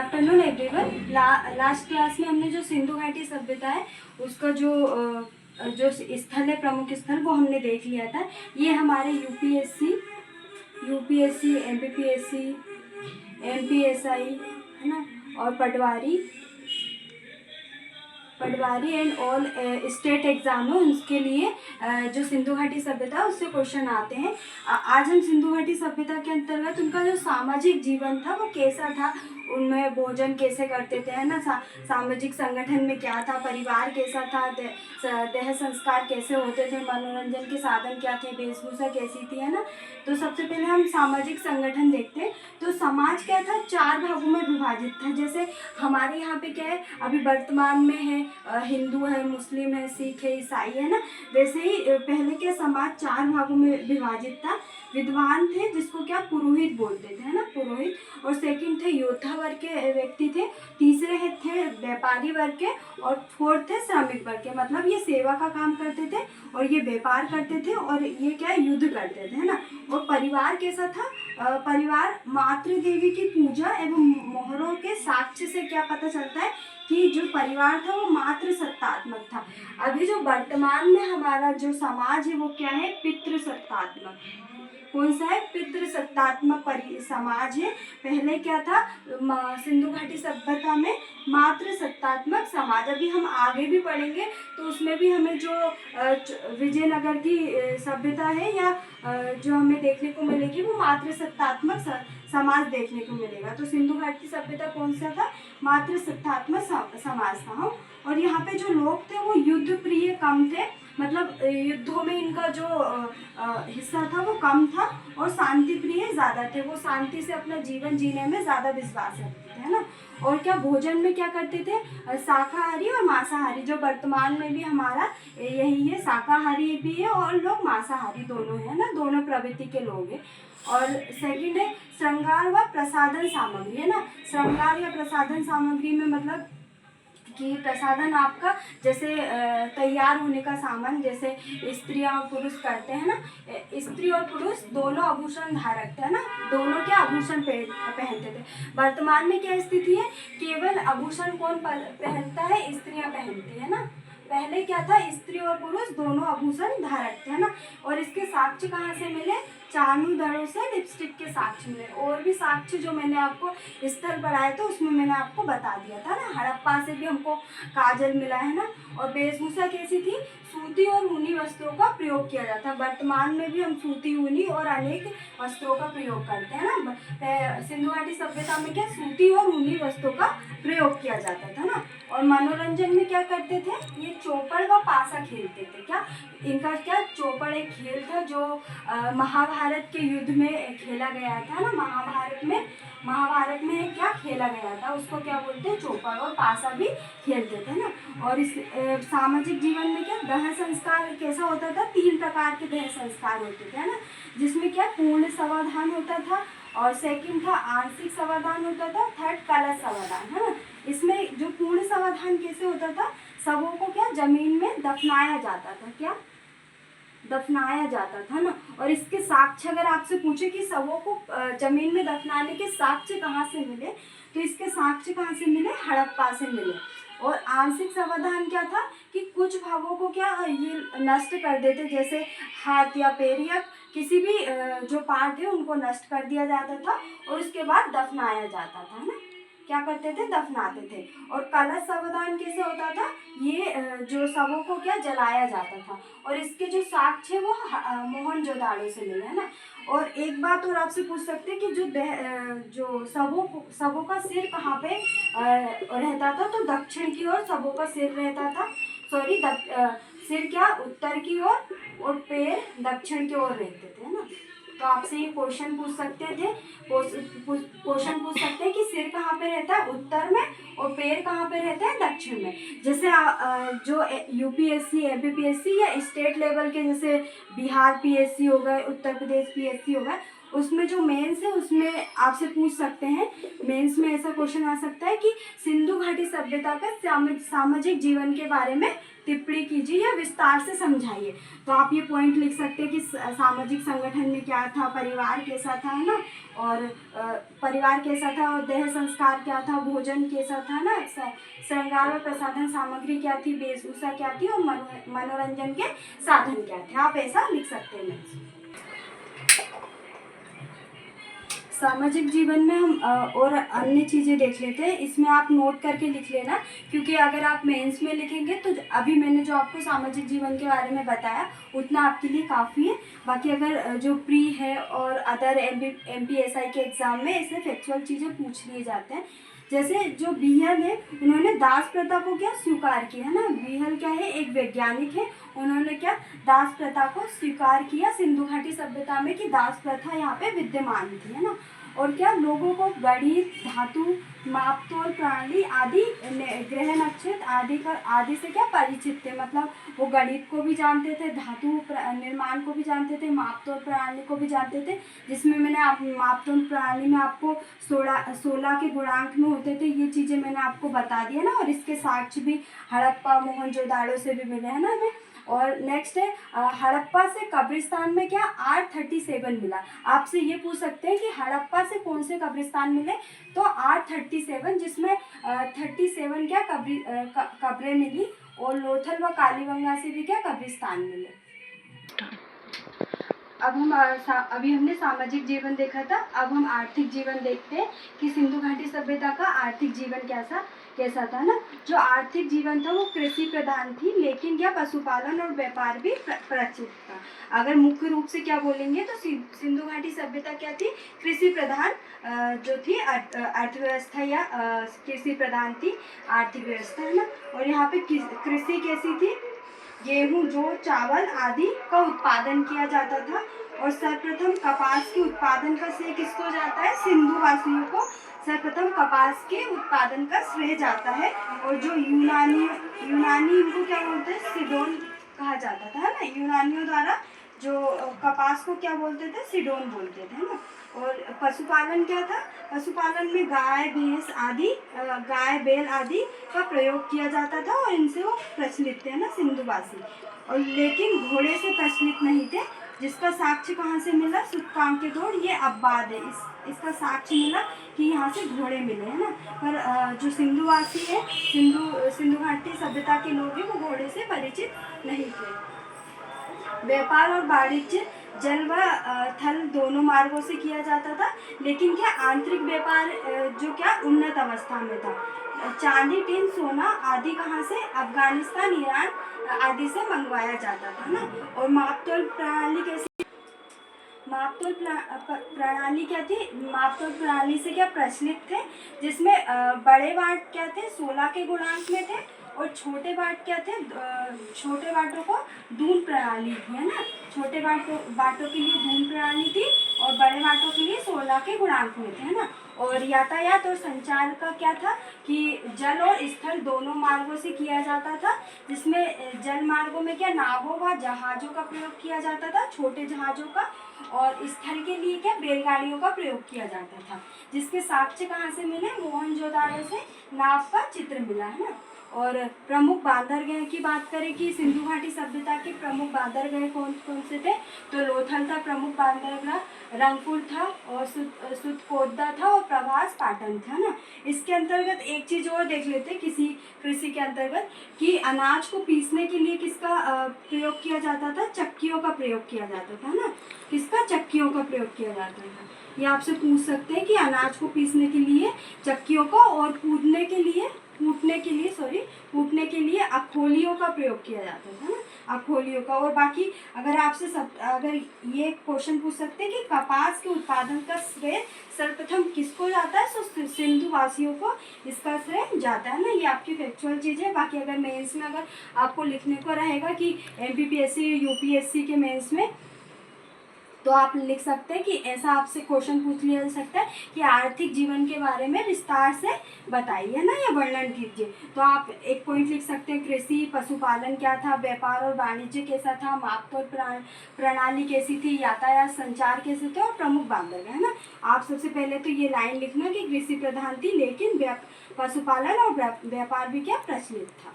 Afternoon everyone. Last class में हमने जो सिंधु घाटी सभ्यता है उसका जो स्थल है, प्रमुख स्थल, वो हमने देख लिया था। ये हमारे यूपीएससी, एमपीपीएससी, एमपीएसआई है ना, और पटवारी एंड ऑल स्टेट एग्जाम हो, उसके लिए जो सिंधु घाटी सभ्यता है उससे क्वेश्चन आते हैं। आज हम सिंधु घाटी सभ्यता के अंतर्गत उनका जो सामाजिक जीवन था वो कैसा था, उनमें भोजन कैसे करते थे, है ना, सामाजिक संगठन में क्या था, परिवार कैसा था, देह संस्कार कैसे होते थे, मनोरंजन के साधन क्या थे, वेशभूषा कैसी थी, है ना। तो सबसे पहले हम सामाजिक संगठन देखते हैं। तो समाज क्या था, 4 भागों में विभाजित था। जैसे हमारे यहाँ पे क्या है, अभी वर्तमान में है हिंदू है, मुस्लिम है, सिख है, ईसाई है ना। वैसे ही पहले क्या समाज 4 भागों में विभाजित था। विद्वान थे जिसको क्या पुरोहित बोलते थे, है ना, पुरोहित। और सेकंड थे योद्धा वर्ग के व्यक्ति थे। तीसरे थे व्यापारी वर्ग के। और फोर्थ थे श्रमिक वर्ग के, मतलब ये सेवा का काम करते थे और ये व्यापार करते थे और ये क्या युद्ध करते थे, है ना। और परिवार कैसा था, परिवार मातृ देवी की पूजा एवं मोहरों के साक्ष्य से क्या पता चलता है कि जो परिवार था वो मातृ सत्तात्मक था। अभी जो वर्तमान में हमारा जो समाज है वो क्या है, पितृ सत्तात्मक। कौन सा है, पितृ सत्तात्मक समाज है। पहले क्या था, सिंधु घाटी सभ्यता में मातृ सत्तात्मक समाज। अभी हम आगे भी पढ़ेंगे तो उसमें भी हमें जो विजयनगर की सभ्यता है या जो हमें देखने को मिलेगी वो मातृ सत्तात्मक समाज देखने को मिलेगा। तो सिंधु घाटी सभ्यता कौन सा था, मातृ सत्तात्मक समाज था। और यहाँ पे जो लोग थे वो युद्ध प्रिय कम थे, मतलब युद्धों में इनका जो हिस्सा था वो कम था। और शांति प्रिय ज़्यादा थे, वो शांति से अपना जीवन जीने में ज़्यादा विश्वास रखते थे, है ना। और क्या भोजन में क्या करते थे, शाकाहारी और मांसाहारी। जो वर्तमान में भी हमारा यही है, शाकाहारी भी है और लोग मांसाहारी दोनों है ना, दोनों प्रवृत्ति के लोग हैं। और सेकंड है श्रृंगार व प्रसाधन सामग्री, है ना। श्रृंगार या प्रसाधन सामग्री में मतलब कि प्रसाधन आपका जैसे तैयार होने का सामान, जैसे स्त्रियां और पुरुष करते हैं ना, स्त्री और पुरुष दोनों आभूषण धारक थे, है ना, दोनों क्या आभूषण पहनते थे। वर्तमान में क्या स्थिति है, केवल आभूषण कौन पहनता है, स्त्रियां पहनती है ना। पहले क्या था, स्त्री और पुरुष दोनों आभूषण धारक थे, है ना। और इसके साक्ष्य कहाँ से मिले, चाणूदड़ों से लिपस्टिक के साक्ष्य मिले। और भी साक्ष्य जो मैंने आपको स्थल पढ़ाया था उसमें मैंने आपको बता दिया था ना। हड़प्पा से भी हमको काजल मिला, है ना। और वेशभूषा कैसी थी, सूती और ऊनी वस्त्रों का प्रयोग किया जाता है। वर्तमान में भी हम सूती, ऊनी और अनेक वस्त्रों का प्रयोग करते हैं ना। सिंधु घाटी सभ्यता में क्या सूती और ऊनी वस्त्रों का प्रयोग किया जाता था ना। और मनोरंजन में क्या करते थे, ये चौपड़ व पासा खेलते थे। क्या इनका क्या, चौपड़ एक खेल था जो महाभारत के युद्ध में खेला गया था ना। महाभारत में क्या खेला गया था, उसको क्या बोलते हैं, चौपड़। और पासा भी खेलते थे ना। और इस सामाजिक जीवन में क्या दह संस्कार कैसा होता था, 3 प्रकार के दह संस्कार होते थे, है ना। जिसमें क्या पूर्ण समाधान होता था, और सेकंड था आंशिक समाधान होता था, थर्ड कलश समाधान, है ना। इसमें जो पूर्ण समाधान कैसे होता था, शवों को क्या जमीन में दफनाया जाता था, क्या दफनाया जाता था ना। और इसके साक्ष्य अगर आपसे पूछे कि शवों को जमीन में दफनाने के साक्ष्य कहाँ से मिले, तो इसके साक्ष्य कहाँ से मिले, हड़प्पा से मिले। और आंशिक समाधान क्या था कि कुछ भागों को क्या ये नष्ट कर देते, जैसे हाथ या पैर या किसी भी जो पार्ट है उनको नष्ट कर दिया जाता था और उसके बाद दफनाया जाता था ना, क्या करते थे, दफनाते थे। और कलश समाधान कैसे होता था, ये जो शवों को क्या जलाया जाता था। और इसके जो साक्ष्य है वो मोहनजोदाड़ो से मिले, है ना। और एक बात और आपसे पूछ सकते हैं कि जो शवों का सिर कहाँ पे रहता था, तो दक्षिण की ओर शवों का सिर रहता था। सॉरी, सिर क्या उत्तर की ओर और पैर दक्षिण की ओर रहते थे, है ना। तो आपसे ये क्वेश्चन पूछ सकते थे, क्वेश्चन पूछ सकते हैं कि सिर कहाँ पे रहता है, उत्तर में, और पैर कहाँ पे रहते हैं, दक्षिण में। जैसे जो यूपीएससी, एमपीपीएससी या स्टेट लेवल के, जैसे बिहार पीएससी हो गए, उत्तर प्रदेश पीएससी हो गए, उसमें जो मेंस है उसमें आपसे पूछ सकते हैं, मेंस में ऐसा क्वेश्चन आ सकता है कि सिंधु घाटी सभ्यता का सामाजिक जीवन के बारे में टिप्पणी कीजिए या विस्तार से समझाइए। तो आप ये पॉइंट लिख सकते हैं कि सामाजिक संगठन में क्या था, परिवार कैसा था, है ना, और परिवार कैसा था, और देह संस्कार क्या था, भोजन कैसा था ना, श्रृंगार और प्रसाधन सामग्री क्या थी, वेशभूषा क्या थी, और मनोरंजन के साधन क्या थे। आप ऐसा लिख सकते हैं। सामाजिक जीवन में हम और अन्य चीज़ें देख लेते हैं। इसमें आप नोट करके लिख लेना, क्योंकि अगर आप मेंस में लिखेंगे तो अभी मैंने जो आपको सामाजिक जीवन के बारे में बताया उतना आपके लिए काफ़ी है। बाकी अगर जो प्री है और अदर MPSI के एग्ज़ाम में इसमें फैक्चुअल चीज़ें पूछ लिए जाते हैं। जैसे जो बीहल है, उन्होंने दास प्रथा को क्या स्वीकार किया, है ना। बीहल क्या है, एक वैज्ञानिक है, उन्होंने क्या दास प्रथा को स्वीकार किया सिंधु घाटी सभ्यता में कि दास प्रथा यहाँ पे विद्यमान थी, है ना। और क्या लोगों को गणित, धातु, मापतोल प्रणाली आदि, ग्रह नक्षत्र आदि से क्या परिचित थे। मतलब वो गणित को भी जानते थे, धातु निर्माण को भी जानते थे, मापतोल प्रणाली को भी जानते थे, जिसमें मैंने मापतोल प्रणाली में आपको 16 के गुणांक में होते थे, ये चीज़ें मैंने आपको बता दी है ना। और इसके साक्ष्य भी हड़प्पा, मोहनजोदाड़ो से भी मिले, है ना हमें। और नेक्स्ट है हड़प्पा से कब्रिस्तान में क्या 837 मिला। आपसे ये पूछ सकते हैं कि हड़प्पा से कौन से कब्रिस्तान मिले, तो 837, जिसमें 37 क्या कब्रें मिली, और लोथल व कालीबंगा से भी क्या कब्रिस्तान मिले। अब हम अभी हमने सामाजिक जीवन देखा था, अब हम आर्थिक जीवन देखते हैं कि सिंधु घाटी सभ्यता का आर्थिक जीवन कैसा था ना। जो आर्थिक जीवन था वो कृषि प्रधान थी, लेकिन क्या पशुपालन और व्यापार भी प्रचलित था। अगर मुख्य रूप से क्या बोलेंगे तो सिंधु घाटी सभ्यता क्या थी, कृषि प्रधान जो थी अर्थव्यवस्था, या कृषि प्रधान थी आर्थिक व्यवस्था, है ना। और यहाँ पे कृषि कैसी थी, गेहूं, जौ, चावल आदि का उत्पादन किया जाता था। और सर्वप्रथम कपास के उत्पादन का श्रेय किसको जाता है, सिंधु वासियों को सर्वप्रथम कपास के उत्पादन का श्रेय जाता है। और जो यूनानी इनको क्या बोलते हैं, सिडोन कहा जाता था, है ना। यूनानियों द्वारा जो कपास को क्या बोलते थे, सिडोन बोलते थे, है ना। और पशुपालन क्या था, पशुपालन में गाय, भैंस आदि, गाय, बैल आदि का प्रयोग किया जाता था, और इनसे वो प्रचलित थे ना सिंधुवासी। और लेकिन घोड़े से प्रचलित नहीं थे, जिसका साक्ष्य कहाँ से मिला, सूतकांक के दौर, ये अब्बाद है, इसका साक्ष्य मिला कि यहाँ से घोड़े मिले, है ना। पर जो सिंधुवासी है, सिंधु घाटी सभ्यता के लोग हैं, वो घोड़े से परिचित नहीं थे। व्यापार और वाणिज्य जल व थल दोनों मार्गों से किया जाता था, लेकिन क्या आंतरिक व्यापार जो क्या उन्नत अवस्था में था। चांदी, टिन, सोना आदि कहाँ से, अफगानिस्तान, ईरान आदि से मंगवाया जाता था ना। और मापतोल प्रणाली कैसी, मापतोल प्रणाली क्या थी, मापतोल प्रणाली से क्या प्रचलित थे, जिसमें बड़े वाट क्या थे, 16 के गुणांक में थे, और छोटे वाट क्या थे, छोटे वाटों को दून प्रणाली थी, है ना। छोटे वाटों के लिए दून प्रणाली थी, और बड़े वाटों के लिए 16 के गुणांक में थे, है ना। और यातायात और संचार का क्या था कि जल और स्थल दोनों मार्गों से किया जाता था, जिसमें जल मार्गों में क्या नावों व जहाज़ों का प्रयोग किया जाता था, छोटे जहाज़ों का, और स्थल के लिए क्या बैलगाड़ियों का प्रयोग किया जाता था, जिसके साक्ष्य कहाँ से मिले, मोहनजोदाड़ो से नाव का चित्र मिला, है ना। और प्रमुख बंदरगाह की बात करें कि सिंधु घाटी सभ्यता के प्रमुख बंदरगाह कौन कौन से थे, तो लोथल था प्रमुख बंदरगाह, रंगपुर था, और सुतकोदा था, और प्रभास पाटन था ना। इसके अंतर्गत एक चीज़ और देख लेते हैं किसी कृषि के अंतर्गत, कि अनाज को पीसने के लिए किसका प्रयोग किया जाता था, चक्कियों का प्रयोग किया जाता था ना। किसका, चक्कियों का प्रयोग किया जाता था। ये आपसे पूछ सकते हैं कि अनाज को पीसने के लिए चक्कियों का, और कूटने के लिए अखोलियों का प्रयोग किया जाता था ना, अखोलियों का। और बाकी अगर ये क्वेश्चन पूछ सकते हैं कि कपास के उत्पादन का श्रेय सर्वप्रथम किसको जाता है, तो सिंधु वासियों को इसका श्रेय जाता है ना। ये आपकी फैक्चुअल चीज़ है। बाकी अगर मेंस में अगर आपको लिखने को रहेगा कि MPPSC UPSC के मेंस में तो आप लिख सकते हैं कि ऐसा आपसे क्वेश्चन पूछ लिया जा सकता है कि आर्थिक जीवन के बारे में विस्तार से बताइए ना, या वर्णन कीजिए। तो आप एक पॉइंट लिख सकते हैं, कृषि पशुपालन क्या था, व्यापार और वाणिज्य कैसा था, मापतोल प्रणाली कैसी थी, यातायात संचार कैसे थे, और प्रमुख बांधवगढ़, है ना। आप सबसे पहले तो ये लाइन लिखना कि कृषि प्रधान थी लेकिन पशुपालन और व्यापार भी क्या प्रचलित था।